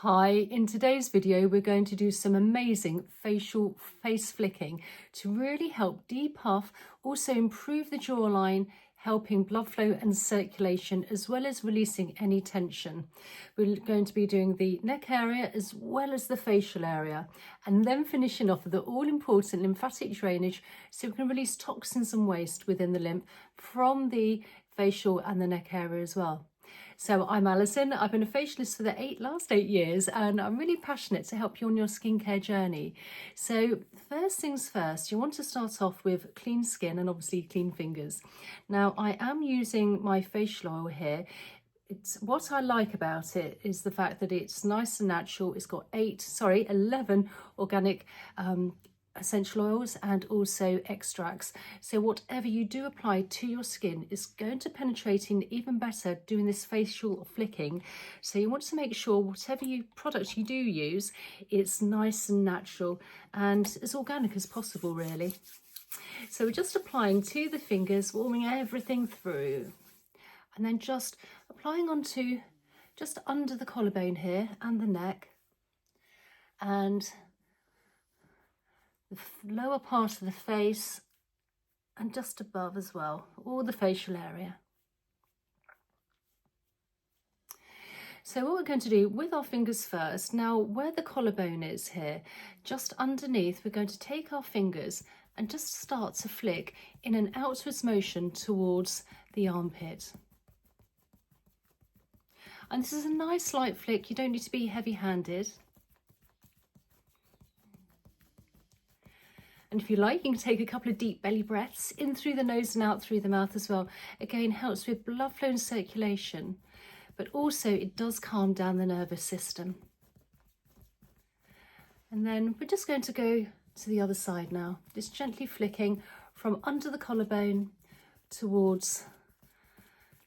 Hi, in today's video we're going to do some amazing facial face flicking to really help depuff, also improve the jawline, helping blood flow and circulation, as well as releasing any tension. We're going to be doing the neck area as well as the facial area, and then finishing off with the all-important lymphatic drainage so we can release toxins and waste within the lymph from the facial and the neck area as well. So I'm Alison, I've been a facialist for the last 8 years, and I'm really passionate to help you on your skincare journey. So first things first, you want to start off with clean skin and obviously clean fingers. Now I am using my facial oil here. What I like about it is the fact that it's nice and natural. It's got 11 organic essential oils and also extracts, so whatever you do apply to your skin is going to penetrate in even better doing this facial flicking. So you want to make sure whatever product you do use, it's nice and natural and as organic as possible, really. So we're just applying to the fingers, warming everything through, and then just applying onto just under the collarbone here and the neck, and the lower part of the face, and just above as well, all the facial area. So what we're going to do with our fingers first, now where the collarbone is here, just underneath, we're going to take our fingers and just start to flick in an outwards motion towards the armpit. And this is a nice light flick, you don't need to be heavy-handed. And if you like, you can take a couple of deep belly breaths in through the nose and out through the mouth as well. Again, helps with blood flow and circulation, but also it does calm down the nervous system. And then we're just going to go to the other side now, just gently flicking from under the collarbone towards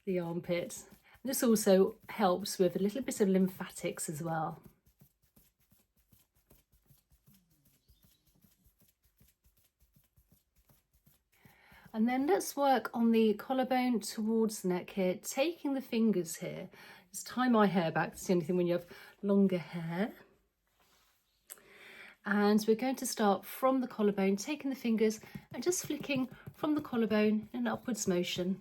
the armpit. This also helps with a little bit of lymphatics as well. And then let's work on the collarbone towards the neck here, taking the fingers here. Just tie my hair back, that's the only thing when you have longer hair. And we're going to start from the collarbone, taking the fingers and just flicking from the collarbone in an upwards motion.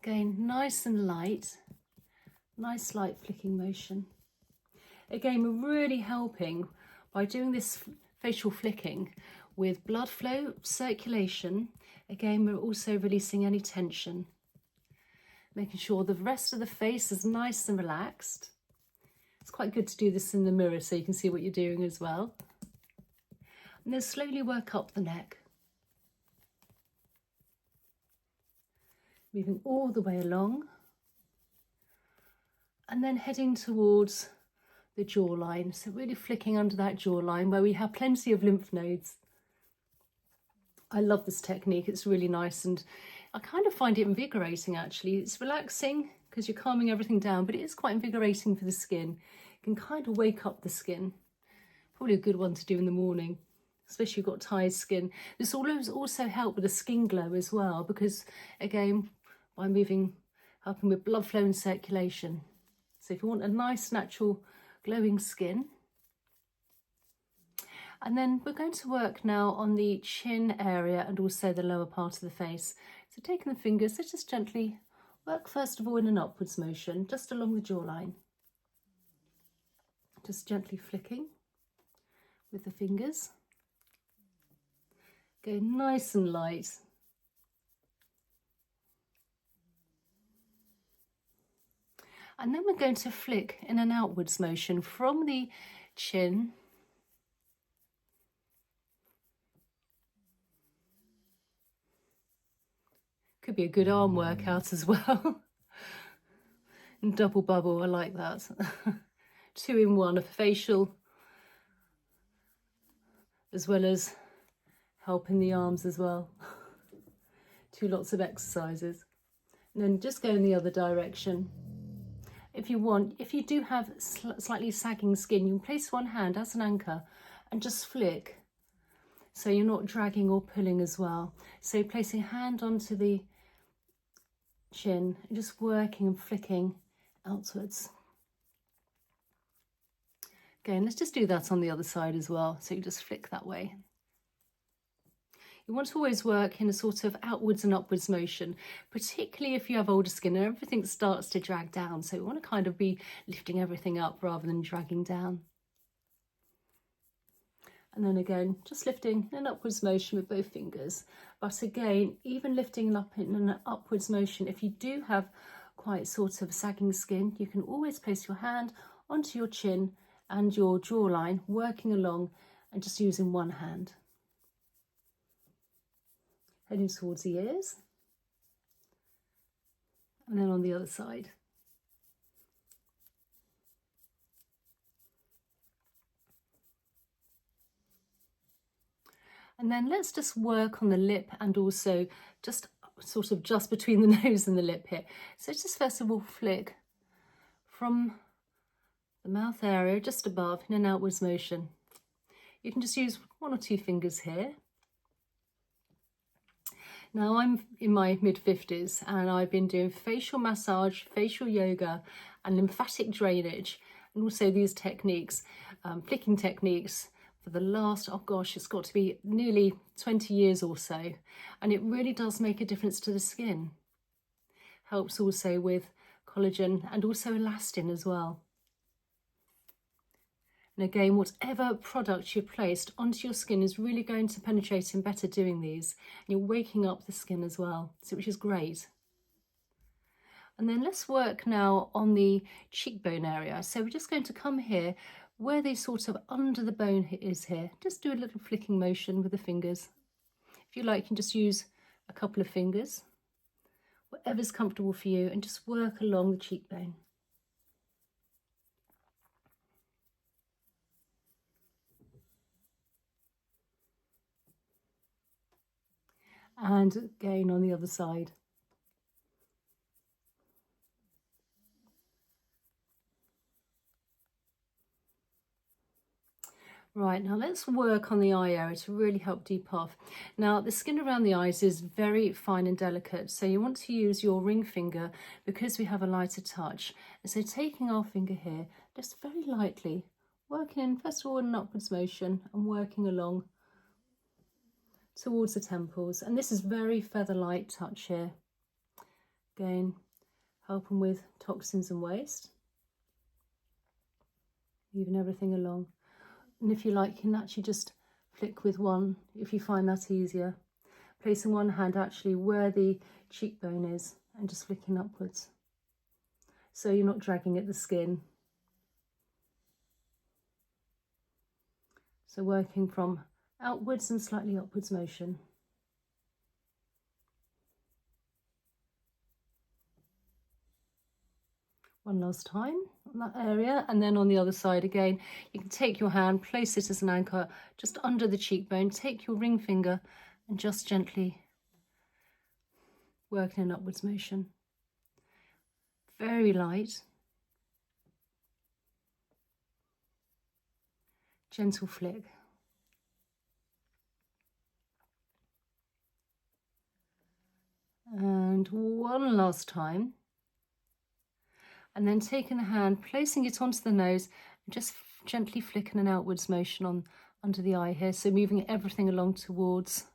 Again, nice and light, nice light flicking motion. Again, we're really helping by doing this facial flicking with blood flow, circulation. Again, we're also releasing any tension, making sure the rest of the face is nice and relaxed. It's quite good to do this in the mirror so you can see what you're doing as well. And then slowly work up the neck, moving all the way along, and then heading towards the jawline. So really flicking under that jawline where we have plenty of lymph nodes. I love this technique, it's really nice, and I kind of find it invigorating actually. It's relaxing because you're calming everything down, but it is quite invigorating for the skin. It can kind of wake up the skin. Probably a good one to do in the morning, especially if you've got tired skin. This also help with the skin glow as well, because again, by helping with blood flow and circulation. So if you want a nice natural glowing skin. And then we're going to work now on the chin area and also the lower part of the face. So taking the fingers, let's just gently work first of all in an upwards motion, just along the jawline. Just gently flicking with the fingers. Go nice and light. And then we're going to flick in an outwards motion from the chin could be a good arm workout as well. And double bubble, I like that. 2 in 1, a facial as well as helping the arms as well. 2 lots of exercises. And then just go in the other direction. If you want, if you do have slightly sagging skin, you can place one hand as an anchor and just flick. So you're not dragging or pulling as well. So placing a hand onto the chin and just working and flicking outwards. Again, let's just do that on the other side as well. So you just flick that way. You want to always work in a sort of outwards and upwards motion, particularly if you have older skin and everything starts to drag down. So you want to kind of be lifting everything up rather than dragging down. And then again, just lifting in an upwards motion with both fingers. But again, even lifting up in an upwards motion, if you do have quite sort of sagging skin, you can always place your hand onto your chin and your jawline, working along and just using one hand. Heading towards the ears. And then on the other side. And then let's just work on the lip and also just sort of just between the nose and the lip here. So just first of all flick from the mouth area just above in an outwards motion. You can just use one or two fingers here. Now I'm in my mid-50s and I've been doing facial massage, facial yoga and lymphatic drainage and also these techniques, flicking techniques for the last, oh gosh, it's got to be nearly 20 years or so. And it really does make a difference to the skin. Helps also with collagen and also elastin as well. And again, whatever product you've placed onto your skin is really going to penetrate and better doing these. And you're waking up the skin as well, so which is great. And then let's work now on the cheekbone area. So we're just going to come here where the sort of under the bone is here. Just do a little flicking motion with the fingers. If you like, you can just use a couple of fingers, whatever's comfortable for you, and just work along the cheekbone. And again on the other side. Right, now let's work on the eye area to really help depuff. Now the skin around the eyes is very fine and delicate, so you want to use your ring finger because we have a lighter touch. And so taking our finger here, just very lightly, working in first of all an upwards motion and working along towards the temples. And this is very feather-light touch here. Again, helping with toxins and waste. Moving everything along. And if you like, you can actually just flick with one if you find that easier. Placing one hand actually where the cheekbone is and just flicking upwards. So you're not dragging at the skin. So working from outwards and slightly upwards motion. One last time on that area, and then on the other side again, you can take your hand, place it as an anchor just under the cheekbone, take your ring finger and just gently work in an upwards motion. Very light. Gentle flick. And one last time. And then taking the hand, placing it onto the nose, and just gently flicking an outwards motion on under the eye here. So moving everything along towards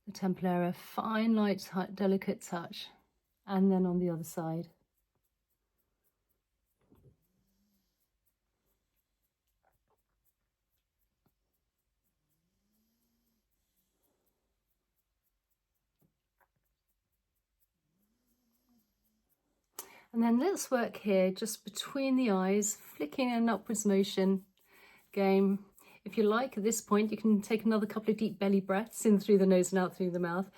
the temple area. Fine, light, delicate touch. And then on the other side. And then let's work here just between the eyes, flicking an upwards motion. Again, if you like, at this point, you can take another couple of deep belly breaths in through the nose and out through the mouth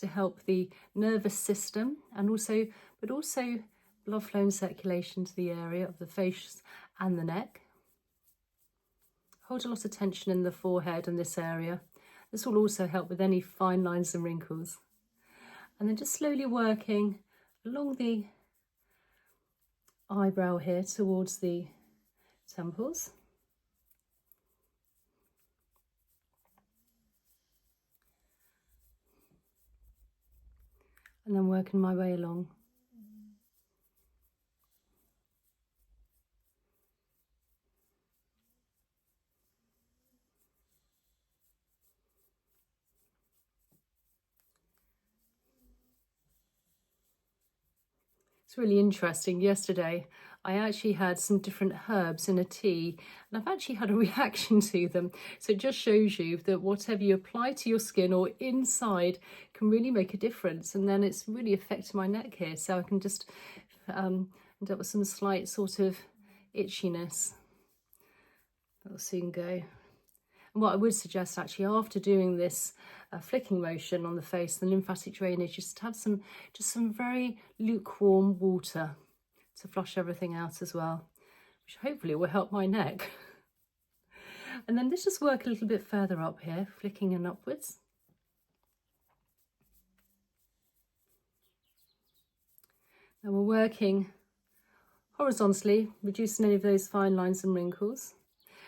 to help the nervous system and also blood flow and circulation to the area of the face and the neck. Hold a lot of tension in the forehead and this area. This will also help with any fine lines and wrinkles. And then just slowly working along the eyebrow here towards the temples. And then working my way along. It's really interesting. Yesterday, I actually had some different herbs in a tea, and I've actually had a reaction to them. So it just shows you that whatever you apply to your skin or inside can really make a difference. And then it's really affected my neck here. So I can just end up with some slight sort of itchiness. That'll soon go. And what I would suggest actually after doing this flicking motion on the face, the lymphatic drainage, is to have just some very lukewarm water to flush everything out as well, which hopefully will help my neck. And then let's just work a little bit further up here, flicking and upwards. Now we're working horizontally, reducing any of those fine lines and wrinkles.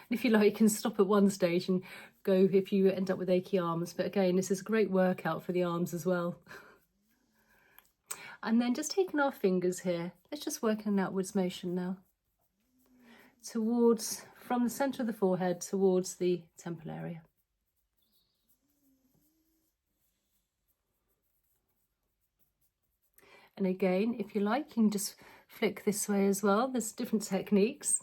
And if you like, you can stop at one stage and go if you end up with achy arms. But again, this is a great workout for the arms as well. And then just taking our fingers here, let's just work in an outwards motion now. From the centre of the forehead towards the temple area. And again, if you like, you can just flick this way as well. There's different techniques.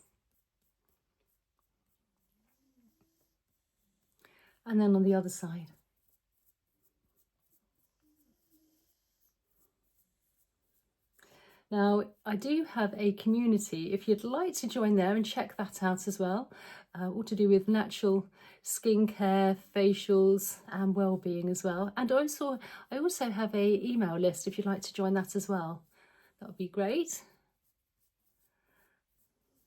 And then on the other side. Now, I do have a community, if you'd like to join there and check that out as well, all to do with natural skincare, facials and well-being as well. And I also have a email list if you'd like to join that as well. That would be great.